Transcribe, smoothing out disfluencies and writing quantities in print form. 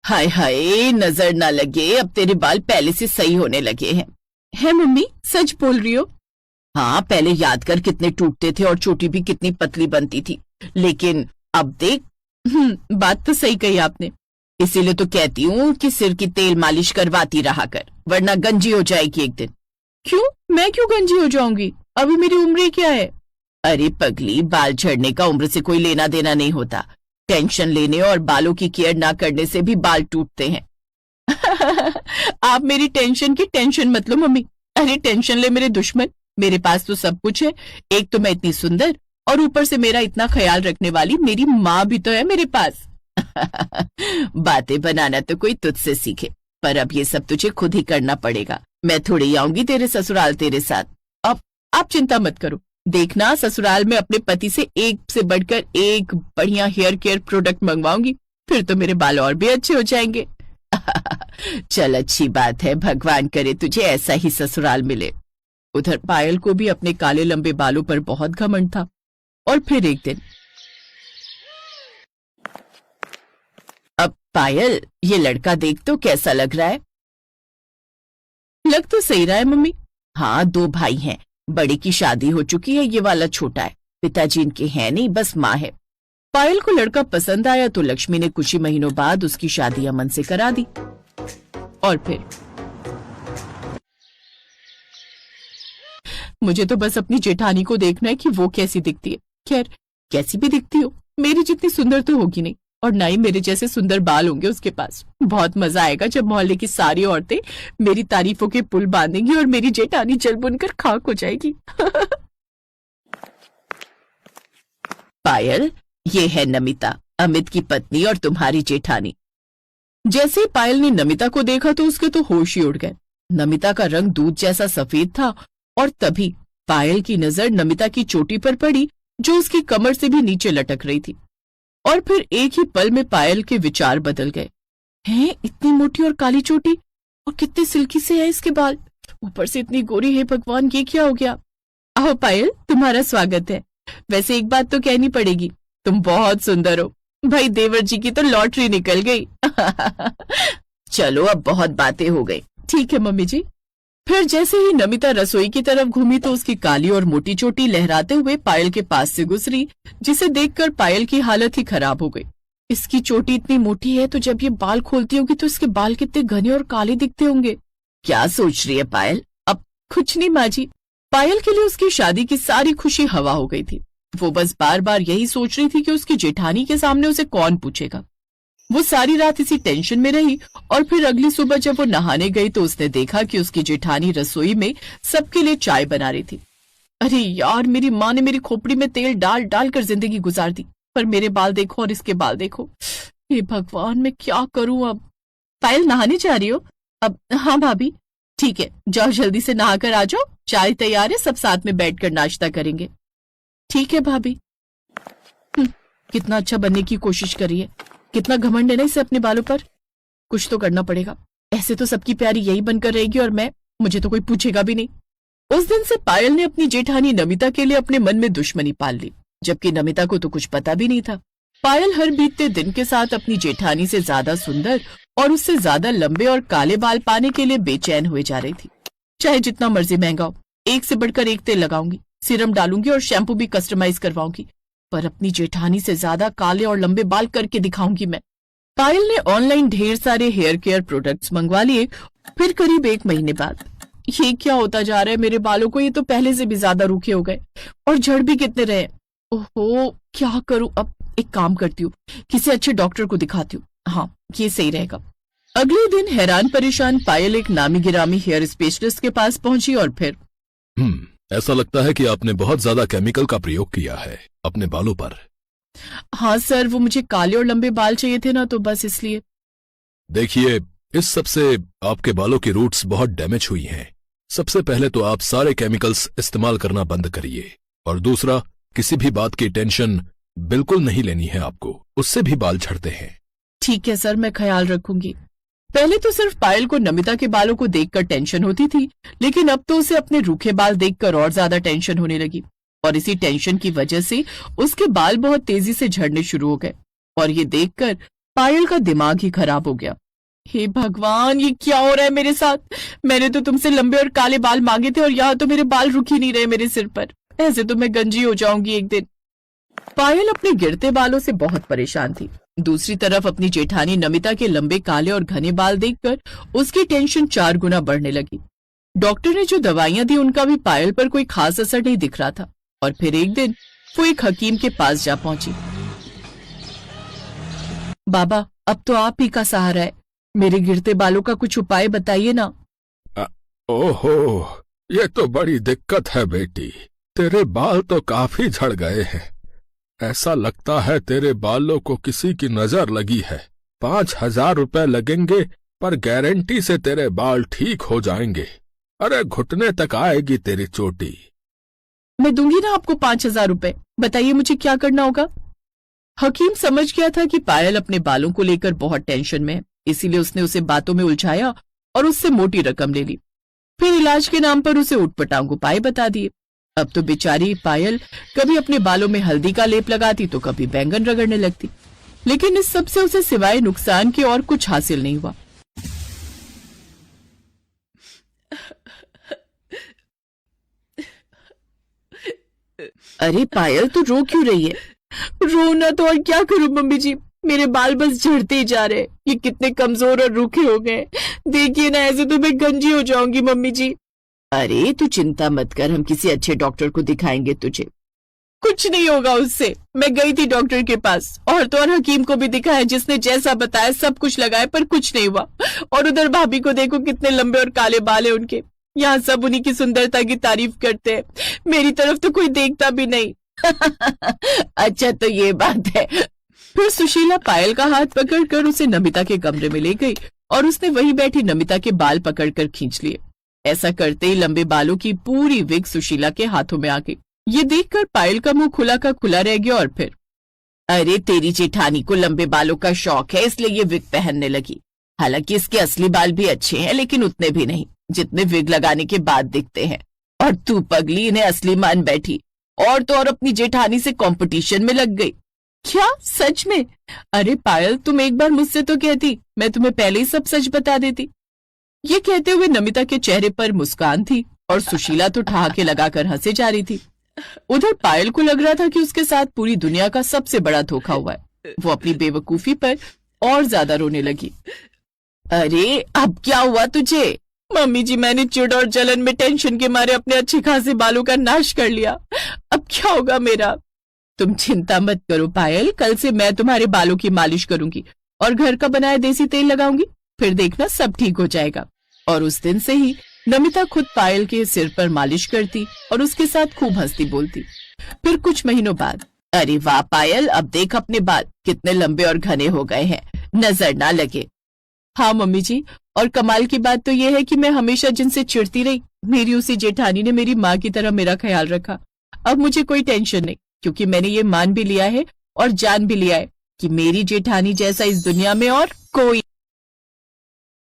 हाय हाय, नजर ना लगे, अब तेरे बाल पहले से सही होने लगे हैं। है मम्मी, सच बोल रही हो? हाँ, पहले याद कर कितने टूटते थे और चोटी भी कितनी पतली बनती थी, लेकिन अब देख। बात तो सही कही आपने। इसीलिए तो कहती हूँ कि सिर की तेल मालिश करवाती रहा कर, वरना गंजी हो जाएगी एक दिन। क्यों? मैं क्यों गंजी हो जाऊंगी? अभी मेरी उम्र ही क्या है? अरे पगली, बाल झड़ने का उम्र से कोई लेना देना नहीं होता। टेंशन लेने और बालों की केयर ना करने से भी बाल टूटते हैं। आप मेरी टेंशन की टेंशन मत लो मम्मी। अरे टेंशन ले मेरे दुश्मन, मेरे पास तो सब कुछ है। एक तो मैं इतनी सुंदर, और ऊपर से मेरा इतना ख्याल रखने वाली मेरी माँ भी तो है मेरे पास। बातें बनाना तो कोई तुझसे सीखे, पर अब ये सब तुझे खुद ही करना पड़ेगा। मैं थोड़ी आऊंगी तेरे ससुराल तेरे साथ। अब आप चिंता मत करो, देखना ससुराल में अपने पति से एक से बढ़कर एक बढ़िया हेयर केयर प्रोडक्ट मंगवाऊंगी, फिर तो मेरे बाल और भी अच्छे हो जाएंगे। चल, अच्छी बात है, भगवान करे तुझे ऐसा ही ससुराल मिले। उधर पायल को भी अपने काले लंबे बालों पर बहुत घमंड था। और फिर एक दिन, अब पायल, ये लड़का देख तो कैसा लग रहा है? लग तो सही रहा है मम्मी। हाँ, दो भाई हैं, बड़े की शादी हो चुकी है, ये वाला छोटा है। पिताजी इनके हैं नहीं, बस माँ है। पायल को लड़का पसंद आया तो लक्ष्मी ने कुछ ही महीनों बाद उसकी शादी अमन से करा दी। और फिर मुझे तो बस अपनी जेठानी को देखना है कि वो कैसी दिखती है। खैर, कैसी भी दिखती हो, मेरी जितनी सुंदर तो होगी नहीं, और ना ही मेरे जैसे सुंदर बाल होंगे उसके पास। बहुत मजा आएगा जब मोहल्ले की सारी औरतें मेरी तारीफों के पुल बांधेंगी और मेरी जेठानी जल बुनकर खाक हो जाएगी। पायल, ये है नमिता, अमित की पत्नी और तुम्हारी जेठानी। जैसे ही पायल ने नमिता को देखा तो उसके तो होश ही उड़ गए। नमिता का रंग दूध जैसा सफेद था, और तभी पायल की नजर नमिता की चोटी पर पड़ी, जो उसकी कमर से भी नीचे लटक रही थी। और फिर एक ही पल में पायल के विचार बदल गए। हैं, इतनी मोटी और काली चोटी, और कितने सिल्की से है इसके बाल, ऊपर से इतनी गोरी है। भगवान, ये क्या हो गया? आओ पायल, तुम्हारा स्वागत है। वैसे एक बात तो कहनी पड़ेगी, तुम बहुत सुंदर हो। भाई देवर जी की तो लॉटरी निकल गई। चलो, अब बहुत बातें हो गई। ठीक है मम्मी जी। फिर जैसे ही नमिता रसोई की तरफ घूमी तो उसकी काली और मोटी चोटी लहराते हुए पायल के पास से गुजरी, जिसे देखकर पायल की हालत ही खराब हो गई। इसकी चोटी इतनी मोटी है तो जब ये बाल खोलती होगी तो इसके बाल कितने घने और काले दिखते होंगे। क्या सोच रही है पायल? अब कुछ नहीं माँ जी। पायल के लिए उसकी शादी की सारी खुशी हवा हो गई थी। वो बस बार बार यही सोच रही थी कि उसकी जेठानी के सामने उसे कौन पूछेगा। वो सारी रात इसी टेंशन में रही, और फिर अगली सुबह जब वो नहाने गई तो उसने देखा कि उसकी जेठानी रसोई में सबके लिए चाय बना रही थी। अरे यार, मेरी माँ ने मेरी खोपड़ी में तेल डाल डाल कर जिंदगी गुजार दी, पर मेरे बाल देखो और इसके बाल देखो। हे भगवान, मैं क्या करूं अब? पायल, नहाने जा रही हो? अब हाँ भाभी। ठीक है, जाओ जल्दी से नहा कर आ जाओ, चाय तैयार है, सब साथ में बैठकर नाश्ता करेंगे। ठीक है भाभी। कितना अच्छा बनने की कोशिश करी है, कितना घमंड है ना इसे अपने बालों पर। कुछ तो करना पड़ेगा, ऐसे तो सबकी प्यारी यही बनकर रहेगी और मुझे तो कोई पूछेगा भी नहीं। उस दिन से पायल ने अपनी जेठानी नमिता के लिए अपने मन में दुश्मनी पाल ली, जबकि नमिता को तो कुछ पता भी नहीं था। पायल हर बीतते दिन के साथ अपनी जेठानी से ज्यादा सुंदर और उससे ज्यादा लंबे और काले बाल पाने के लिए बेचैन हुए जा रही थी। चाहे जितना मर्जी महंगा हो, एक से बढ़कर एक तेल लगाऊंगी, सीरम डालूंगी और शैम्पू भी कस्टमाइज करवाऊंगी, पर अपनी जेठानी से ज्यादा काले और लंबे बाल करके दिखाऊंगी मैं। पायल ने ऑनलाइन ढेर सारे हेयर केयर प्रोडक्ट्स मंगवा लिए। फिर करीब एक महीने बाद, ये क्या होता जा रहा है मेरे बालों को? ये तो पहले से भी ज्यादा रूखे हो गए और झड़ भी कितने रहे। ओहो, क्या करूं अब? एक काम करती हूँ, किसी अच्छे डॉक्टर को दिखाती हूँ। हाँ, ये सही रहेगा। अगले दिन हैरान परेशान पायल एक नामी गिरामी हेयर स्पेशलिस्ट के पास पहुंची और फिर ऐसा लगता है कि आपने बहुत ज्यादा केमिकल का प्रयोग किया है अपने बालों पर। हाँ सर, वो मुझे काले और लंबे बाल चाहिए थे ना, तो बस इसलिए। देखिए, इस सब से आपके बालों की रूट्स बहुत डैमेज हुई हैं। सबसे पहले तो आप सारे केमिकल्स इस्तेमाल करना बंद करिए, और दूसरा, किसी भी बात की टेंशन बिल्कुल नहीं लेनी है आपको, उससे भी बाल झड़ते हैं। ठीक है सर, मैं ख्याल रखूंगी। पहले तो सिर्फ पायल को नमिता के बालों को देखकर टेंशन होती थी, लेकिन अब तो उसे अपने रूखे बाल देखकर और ज्यादा टेंशन होने लगी, और इसी टेंशन की वजह से उसके बाल बहुत तेजी से झड़ने शुरू हो गए। और ये देखकर पायल का दिमाग ही खराब हो गया। हे भगवान, ये क्या हो रहा है मेरे साथ? मैंने तो तुमसे लंबे और काले बाल मांगे थे और यहाँ तो मेरे बाल रुक ही नहीं रहे मेरे सिर पर। ऐसे तो मैं गंजी हो जाऊंगी एक दिन। पायल अपने गिरते बालों से बहुत परेशान थी। दूसरी तरफ अपनी जेठानी नमिता के लंबे काले और घने बाल देखकर उसकी टेंशन 4 गुना बढ़ने लगी। डॉक्टर ने जो दवाइयां दी उनका भी पायल पर कोई खास असर नहीं दिख रहा था। और फिर एक दिन वो एक हकीम के पास जा पहुंची। बाबा, अब तो आप ही का सहारा है, मेरे गिरते बालों का कुछ उपाय बताइए ना। ओहो, ये तो बड़ी दिक्कत है बेटी। तेरे बाल तो काफी झड़ गए हैं। ऐसा लगता है तेरे बालों को किसी की नजर लगी है। 5,000 रुपए लगेंगे, पर गारंटी से तेरे बाल ठीक हो जाएंगे। अरे घुटने तक आएगी तेरी चोटी। मैं दूंगी ना आपको 5,000 रुपए, बताइए मुझे क्या करना होगा। हकीम समझ गया था कि पायल अपने बालों को लेकर बहुत टेंशन में है, इसीलिए उसने उसे बातों में उलझाया और उससे मोटी रकम ले ली। फिर इलाज के नाम पर उसे उटपटांग उपाय बता दिए। अब तो बेचारी पायल कभी अपने बालों में हल्दी का लेप लगाती तो कभी बैंगन रगड़ने लगती, लेकिन इस सब से उसे सिवाय नुकसान के और कुछ हासिल नहीं हुआ। अरे पायल, तू रो क्यों रही है? रोना तो और क्या करूं मम्मी जी, मेरे बाल बस झड़ते ही जा रहे हैं। ये कितने कमजोर और रूखे हो गए। देखिए ना, ऐसे तो मैं गंजी हो जाऊंगी मम्मी जी। अरे तू चिंता मत कर, हम किसी अच्छे डॉक्टर को दिखाएंगे तुझे। कुछ नहीं होगा उससे। मैं गई थी डॉक्टर के पास और तो और हकीम को भी दिखाया, जिसने जैसा बताया सब कुछ लगाया, पर कुछ नहीं हुआ। और उधर भाभी को देखो, कितने लंबे और काले बाल है उनके। यहाँ सब उन्हीं की सुंदरता की तारीफ करते हैं, मेरी तरफ तो कोई देखता भी नहीं। अच्छा तो ये बात है। फिर सुशीला पायल का हाथ पकड़कर उसे नमिता के कमरे में ले गई और उसने वहीं बैठी नमिता के बाल पकड़कर खींच लिए। ऐसा करते ही लंबे बालों की पूरी विग सुशीला के हाथों में आ गई। ये देखकर पायल का मुंह खुला का खुला रह गया। और फिर, अरे तेरी जेठानी को लंबे बालों का शौक है, इसलिए ये विग पहनने लगी। हालांकि इसके असली बाल भी अच्छे हैं, लेकिन उतने भी नहीं जितने विग लगाने के बाद दिखते हैं। और तू पगली इन्हें असली मान बैठी, और तो और अपनी जेठानी से कंपटीशन में लग गई। क्या सच में? अरे पायल, तुम एक बार मुझसे तो कहती, मैं तुम्हें पहले ही सब सच बता देती। ये कहते हुए नमिता के चेहरे पर मुस्कान थी और सुशीला तो ठहाके लगाकर हंसे जा रही थी। उधर पायल को लग रहा था कि उसके साथ पूरी दुनिया का सबसे बड़ा धोखा हुआ है। वो अपनी बेवकूफी पर और ज्यादा रोने लगी। अरे अब क्या हुआ तुझे? मम्मी जी, मैंने चिढ़ और जलन में टेंशन के मारे अपने अच्छे खासे बालों का नाश कर लिया। अब क्या होगा मेरा? तुम चिंता मत करो पायल, कल से मैं तुम्हारे बालों की मालिश करूंगी और घर का बनाया देसी तेल लगाऊंगी। फिर देखना सब ठीक हो जाएगा। और उस दिन से ही नमिता खुद पायल के सिर पर मालिश करती और उसके साथ खूब हंसती बोलती। फिर कुछ महीनों बाद, अरे वाह पायल, अब देख अपने बाल कितने लंबे और घने हो गए हैं, नजर ना लगे। हाँ मम्मी जी, और कमाल की बात तो ये है कि मैं हमेशा जिनसे चिढ़ती रही, मेरी उसी जेठानी ने मेरी माँ की तरह मेरा ख्याल रखा। अब मुझे कोई टेंशन नहीं, क्योंकि मैंने ये मान भी लिया है और जान भी लिया है कि मेरी जेठानी जैसा इस दुनिया में और कोई